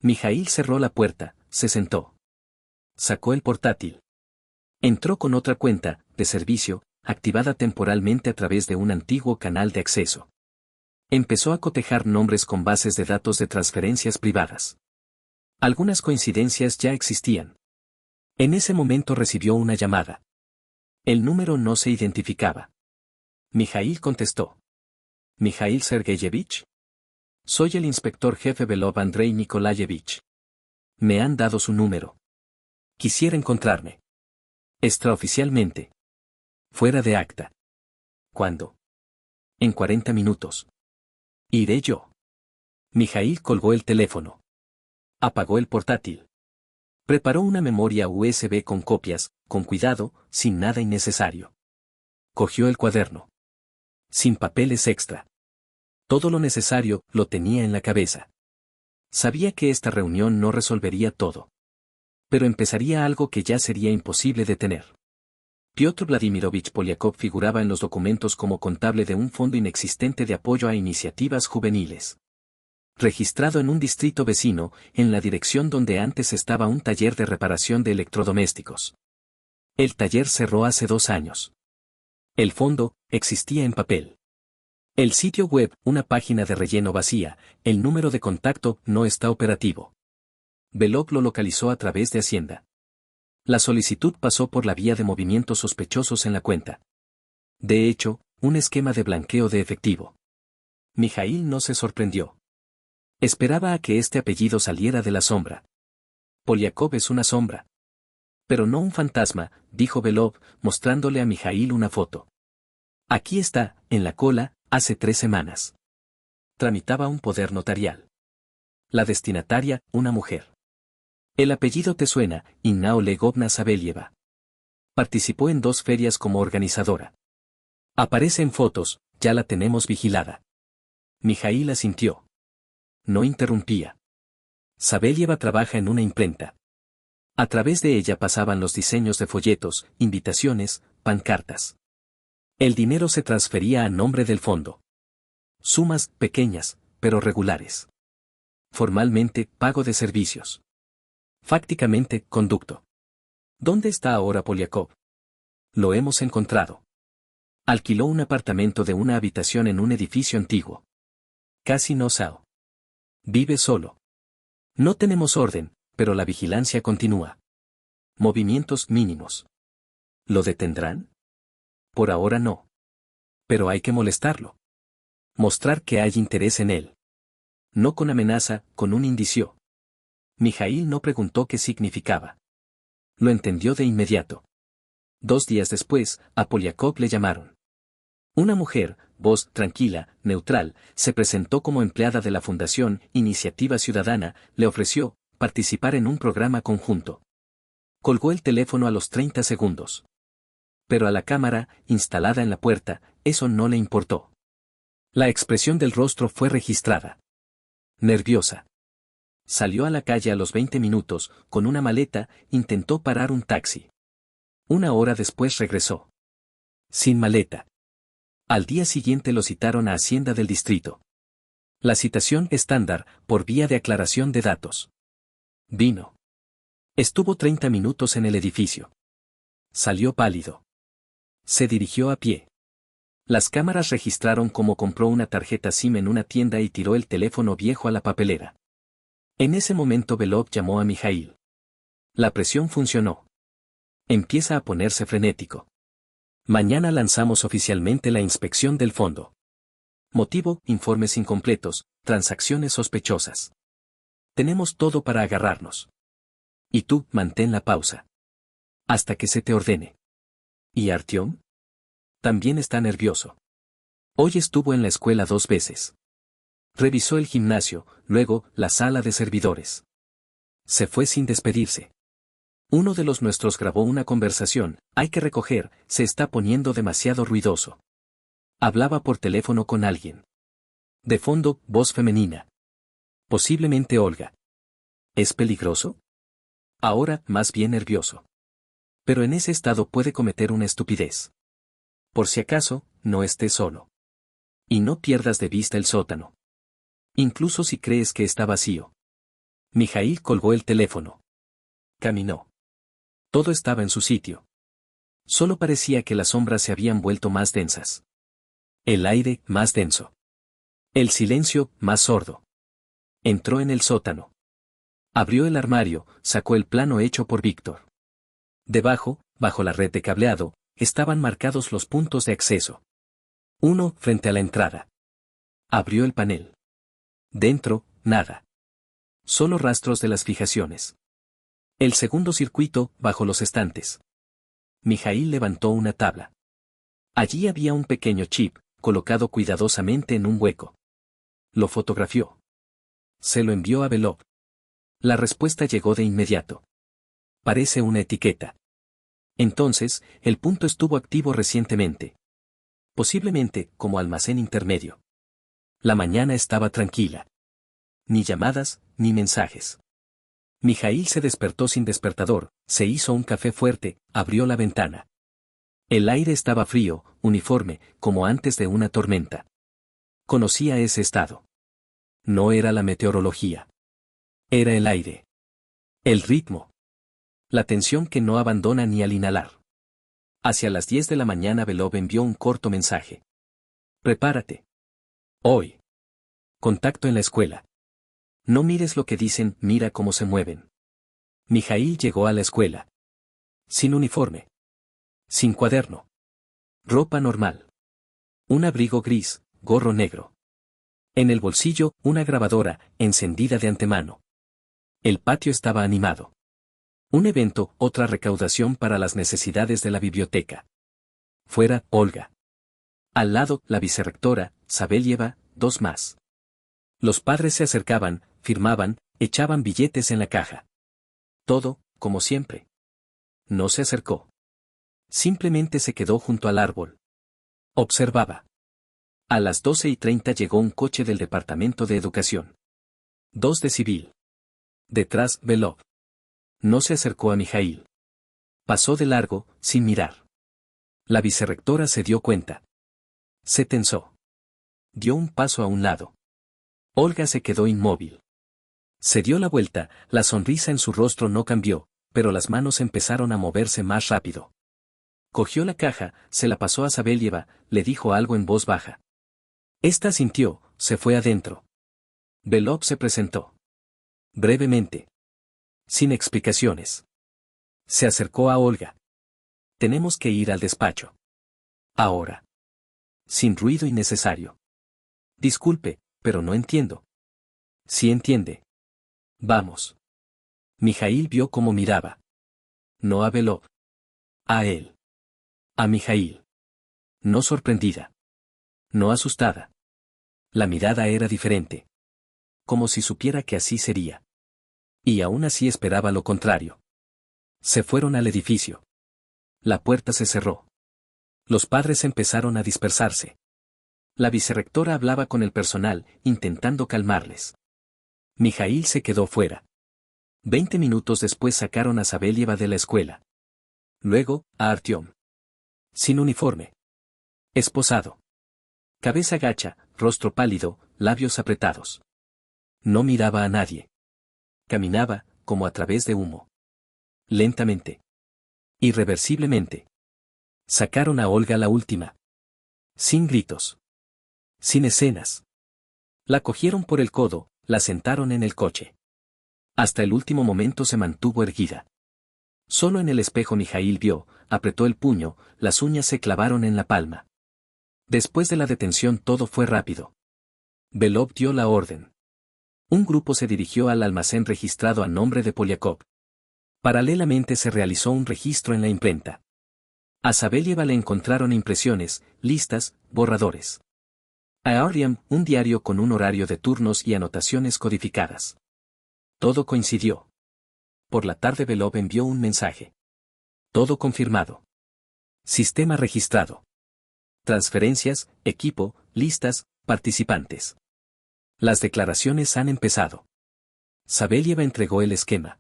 Mijaíl cerró la puerta, se sentó. Sacó el portátil. Entró con otra cuenta, de servicio, activada temporalmente a través de un antiguo canal de acceso. Empezó a cotejar nombres con bases de datos de transferencias privadas. Algunas coincidencias ya existían. En ese momento recibió una llamada. El número no se identificaba. Mijaíl contestó. ¿Mijaíl Sergeyevich? Soy el inspector jefe Belov Andrei Nikolayevich. Me han dado su número. Quisiera encontrarme. Extraoficialmente. Fuera de acta. ¿Cuándo? En 40 minutos. Iré yo. Mijaíl colgó el teléfono. Apagó el portátil. Preparó una memoria USB con copias, con cuidado, sin nada innecesario. Cogió el cuaderno. Sin papeles extra. Todo lo necesario lo tenía en la cabeza. Sabía que esta reunión no resolvería todo. Pero empezaría algo que ya sería imposible detener. Piotr Vladimirovich Polyakov figuraba en los documentos como contable de un fondo inexistente de apoyo a iniciativas juveniles. Registrado en un distrito vecino, en la dirección donde antes estaba un taller de reparación de electrodomésticos. El taller cerró hace 2 años. El fondo existía en papel. El sitio web, una página de relleno vacía, el número de contacto no está operativo. Belov lo localizó a través de Hacienda. La solicitud pasó por la vía de movimientos sospechosos en la cuenta. De hecho, un esquema de blanqueo de efectivo. Mijaíl no se sorprendió. Esperaba a que este apellido saliera de la sombra. Polyakov es una sombra. Pero no un fantasma, dijo Belov, mostrándole a Mijaíl una foto. Aquí está, en la cola, hace 3 semanas. Tramitaba un poder notarial. La destinataria, una mujer. El apellido te suena, Inna Olegovna Sabelieva. Participó en 2 ferias como organizadora. Aparece en fotos, ya la tenemos vigilada. Mijaíl asintió. No interrumpía. Sabelieva trabaja en una imprenta. A través de ella pasaban los diseños de folletos, invitaciones, pancartas. El dinero se transfería a nombre del fondo. Sumas pequeñas, pero regulares. Formalmente, pago de servicios. Fácticamente, conducto. ¿Dónde está ahora Polyakov? Lo hemos encontrado. Alquiló un apartamento de una habitación en un edificio antiguo. Casi no sao. Vive solo. No tenemos orden, pero la vigilancia continúa. Movimientos mínimos. ¿Lo detendrán? Por ahora no. Pero hay que molestarlo. Mostrar que hay interés en él. No con amenaza, con un indicio. Mijaíl no preguntó qué significaba. Lo entendió de inmediato. 2 días después, a Polyakov le llamaron. Una mujer, voz tranquila, neutral, se presentó como empleada de la Fundación Iniciativa Ciudadana, le ofreció participar en un programa conjunto. Colgó el teléfono a los 30 segundos. Pero a la cámara, instalada en la puerta, eso no le importó. La expresión del rostro fue registrada. Nerviosa. Salió a la calle a los 20 minutos, con una maleta, intentó parar un taxi. 1 hora después regresó. Sin maleta. Al día siguiente lo citaron a Hacienda del distrito. La citación estándar, por vía de aclaración de datos. Vino. Estuvo 30 minutos en el edificio. Salió pálido. Se dirigió a pie. Las cámaras registraron cómo compró una tarjeta SIM en una tienda y tiró el teléfono viejo a la papelera. En ese momento Belov llamó a Mijaíl. La presión funcionó. Empieza a ponerse frenético. Mañana lanzamos oficialmente la inspección del fondo. Motivo, informes incompletos, transacciones sospechosas. Tenemos todo para agarrarnos. Y tú, mantén la pausa. Hasta que se te ordene. ¿Y Artyom? También está nervioso. Hoy estuvo en la escuela 2 veces. Revisó el gimnasio, luego, la sala de servidores. Se fue sin despedirse. Uno de los nuestros grabó una conversación, hay que recoger, se está poniendo demasiado ruidoso. Hablaba por teléfono con alguien. De fondo, voz femenina. Posiblemente Olga. ¿Es peligroso? Ahora, más bien nervioso. Pero en ese estado puede cometer una estupidez. Por si acaso, no estés solo. Y no pierdas de vista el sótano. Incluso si crees que está vacío. Mijaíl colgó el teléfono. Caminó. Todo estaba en su sitio. Solo parecía que las sombras se habían vuelto más densas. El aire, más denso. El silencio, más sordo. Entró en el sótano. Abrió el armario, sacó el plano hecho por Víctor. Debajo, bajo la red de cableado, estaban marcados los puntos de acceso. Uno, frente a la entrada. Abrió el panel. Dentro, nada. Solo rastros de las fijaciones. El segundo circuito, bajo los estantes. Mijaíl levantó una tabla. Allí había un pequeño chip, colocado cuidadosamente en un hueco. Lo fotografió. Se lo envió a Belov. La respuesta llegó de inmediato. Parece una etiqueta. Entonces, el punto estuvo activo recientemente. Posiblemente, como almacén intermedio. La mañana estaba tranquila. Ni llamadas, ni mensajes. Mijaíl se despertó sin despertador, se hizo un café fuerte, abrió la ventana. El aire estaba frío, uniforme, como antes de una tormenta. Conocía ese estado. No era la meteorología. Era el aire. El ritmo. La tensión que no abandona ni al inhalar. Hacia las 10 de la mañana Belov envió un corto mensaje. Prepárate. Hoy. Contacto en la escuela. No mires lo que dicen, mira cómo se mueven. Mijaíl llegó a la escuela. Sin uniforme. Sin cuaderno. Ropa normal. Un abrigo gris, gorro negro. En el bolsillo, una grabadora, encendida de antemano. El patio estaba animado. Un evento, otra recaudación para las necesidades de la biblioteca. Fuera, Olga. Al lado, la vicerrectora, Sabelieva, dos más. Los padres se acercaban, firmaban, echaban billetes en la caja. Todo, como siempre. No se acercó. Simplemente se quedó junto al árbol. Observaba. A las 12:30 llegó un coche del Departamento de Educación. 2 de civil. Detrás, Belov. No se acercó a Mijaíl. Pasó de largo, sin mirar. La vicerrectora se dio cuenta. Se tensó. Dio un paso a un lado. Olga se quedó inmóvil. Se dio la vuelta, la sonrisa en su rostro no cambió, pero las manos empezaron a moverse más rápido. Cogió la caja, se la pasó a Sabelieva, le dijo algo en voz baja. Esta sintió, se fue adentro. Belov se presentó. Brevemente. Sin explicaciones. Se acercó a Olga. Tenemos que ir al despacho. Ahora. Sin ruido innecesario. Disculpe, pero no entiendo. Sí entiende. Vamos. Mijaíl vio cómo miraba. No a Belov. A él. A Mijaíl. No sorprendida. No asustada. La mirada era diferente. Como si supiera que así sería. Y aún así esperaba lo contrario. Se fueron al edificio. La puerta se cerró. Los padres empezaron a dispersarse. La vicerrectora hablaba con el personal, intentando calmarles. Mijaíl se quedó fuera. 20 minutos después sacaron a Sabelieva de la escuela. Luego, a Artyom. Sin uniforme. Esposado. Cabeza gacha, rostro pálido, labios apretados. No miraba a nadie. Caminaba, como a través de humo. Lentamente. Irreversiblemente. Sacaron a Olga la última. Sin gritos. Sin escenas. La cogieron por el codo, la sentaron en el coche. Hasta el último momento se mantuvo erguida. Solo en el espejo Mijaíl vio, apretó el puño, las uñas se clavaron en la palma. Después de la detención todo fue rápido. Belov dio la orden. Un grupo se dirigió al almacén registrado a nombre de Poliakov. Paralelamente se realizó un registro en la imprenta. A Sabelieva le encontraron impresiones, listas, borradores. A Artyom, un diario con un horario de turnos y anotaciones codificadas. Todo coincidió. Por la tarde Belov envió un mensaje. Todo confirmado. Sistema registrado. Transferencias, equipo, listas, participantes. Las declaraciones han empezado. Sabelieva entregó el esquema.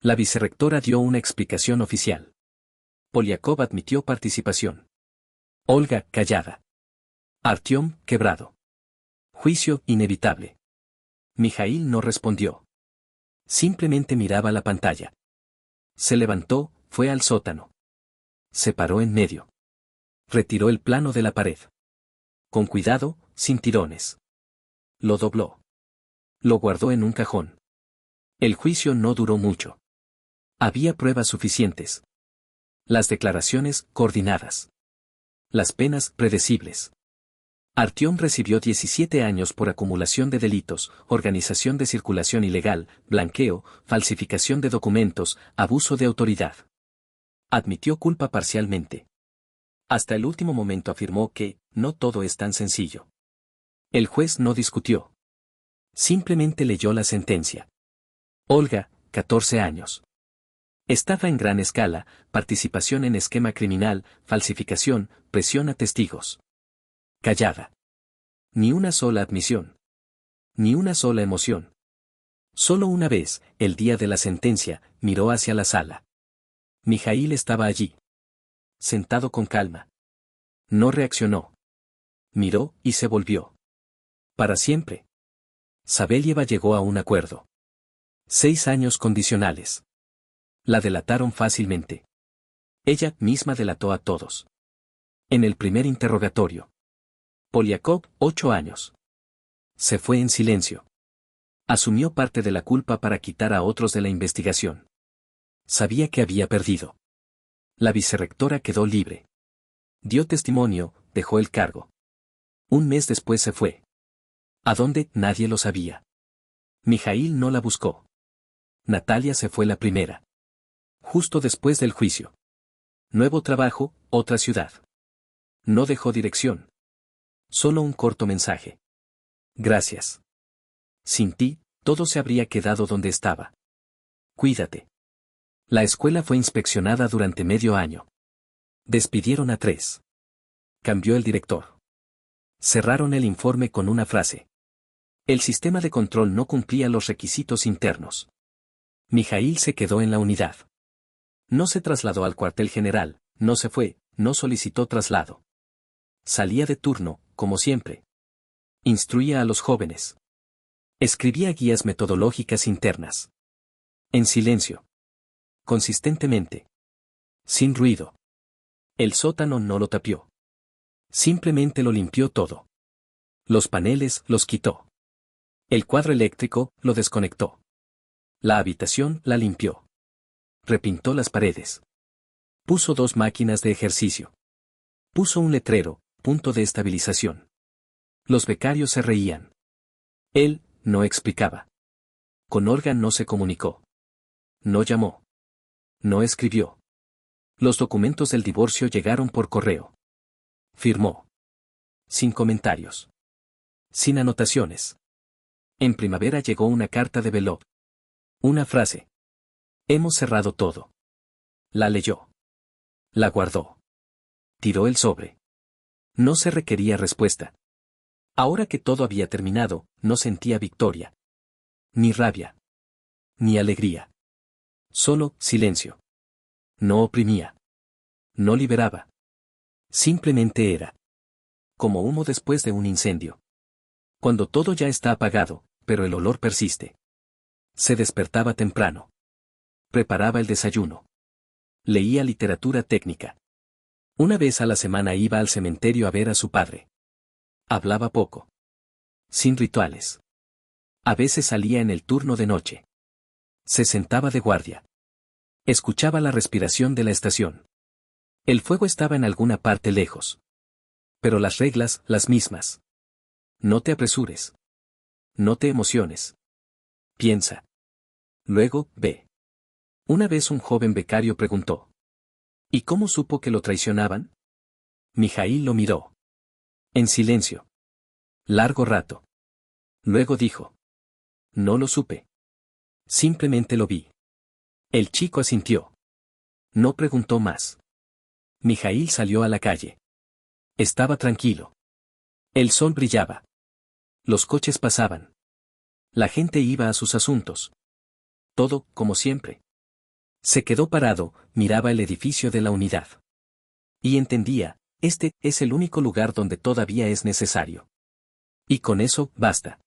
La vicerrectora dio una explicación oficial. Poliakov admitió participación. Olga, callada. Artyom, quebrado. Juicio inevitable. Mijaíl no respondió. Simplemente miraba la pantalla. Se levantó, fue al sótano. Se paró en medio. Retiró el plano de la pared. Con cuidado, sin tirones. Lo dobló. Lo guardó en un cajón. El juicio no duró mucho. Había pruebas suficientes. Las declaraciones coordinadas. Las penas predecibles. Artyom recibió 17 años por acumulación de delitos, organización de circulación ilegal, blanqueo, falsificación de documentos, abuso de autoridad. Admitió culpa parcialmente. Hasta el último momento afirmó que, no todo es tan sencillo. El juez no discutió. Simplemente leyó la sentencia. Olga, 14 años. Estafa en gran escala, participación en esquema criminal, falsificación, presión a testigos. Callada. Ni una sola admisión. Ni una sola emoción. Solo una vez, el día de la sentencia, miró hacia la sala. Mijaíl estaba allí. Sentado con calma. No reaccionó. Miró y se volvió. Para siempre. Sabelieva llegó a un acuerdo. 6 años condicionales. La delataron fácilmente. Ella misma delató a todos. En el primer interrogatorio. Poliakov, 8 años. Se fue en silencio. Asumió parte de la culpa para quitar a otros de la investigación. Sabía que había perdido. La vicerrectora quedó libre. Dio testimonio, dejó el cargo. Un mes después se fue. ¿A dónde? Nadie lo sabía. Mijaíl no la buscó. Natalia se fue la primera. Justo después del juicio. Nuevo trabajo, otra ciudad. No dejó dirección. Solo un corto mensaje. Gracias. Sin ti, todo se habría quedado donde estaba. Cuídate. La escuela fue inspeccionada durante medio año. Despidieron a 3. Cambió el director. Cerraron el informe con una frase. El sistema de control no cumplía los requisitos internos. Mijaíl se quedó en la unidad. No se trasladó al cuartel general, no se fue, no solicitó traslado. Salía de turno, como siempre. Instruía a los jóvenes. Escribía guías metodológicas internas. En silencio. Consistentemente. Sin ruido. El sótano no lo tapió. Simplemente lo limpió todo. Los paneles los quitó. El cuadro eléctrico lo desconectó. La habitación la limpió. Repintó las paredes. Puso 2 máquinas de ejercicio. Puso un letrero, punto de estabilización. Los becarios se reían. Él, no explicaba. Con Olga no se comunicó. No llamó. No escribió. Los documentos del divorcio llegaron por correo. Firmó. Sin comentarios. Sin anotaciones. En primavera llegó una carta de Belov. Una frase. Hemos cerrado todo. La leyó. La guardó. Tiró el sobre. No se requería respuesta. Ahora que todo había terminado, no sentía victoria. Ni rabia. Ni alegría. Solo silencio. No oprimía. No liberaba. Simplemente era. Como humo después de un incendio. Cuando todo ya está apagado, pero el olor persiste. Se despertaba temprano. Preparaba el desayuno. Leía literatura técnica. Una vez a la semana iba al cementerio a ver a su padre. Hablaba poco. Sin rituales. A veces salía en el turno de noche. Se sentaba de guardia. Escuchaba la respiración de la estación. El fuego estaba en alguna parte lejos. Pero las reglas, las mismas. No te apresures. No te emociones. Piensa. Luego, ve. Una vez un joven becario preguntó. ¿Y cómo supo que lo traicionaban? Mijaíl lo miró. En silencio. Largo rato. Luego dijo. No lo supe. Simplemente lo vi. El chico asintió. No preguntó más. Mijaíl salió a la calle. Estaba tranquilo. El sol brillaba. Los coches pasaban. La gente iba a sus asuntos. Todo, como siempre. Se quedó parado, miraba el edificio de la unidad. Y entendía, este es el único lugar donde todavía es necesario. Y con eso, basta.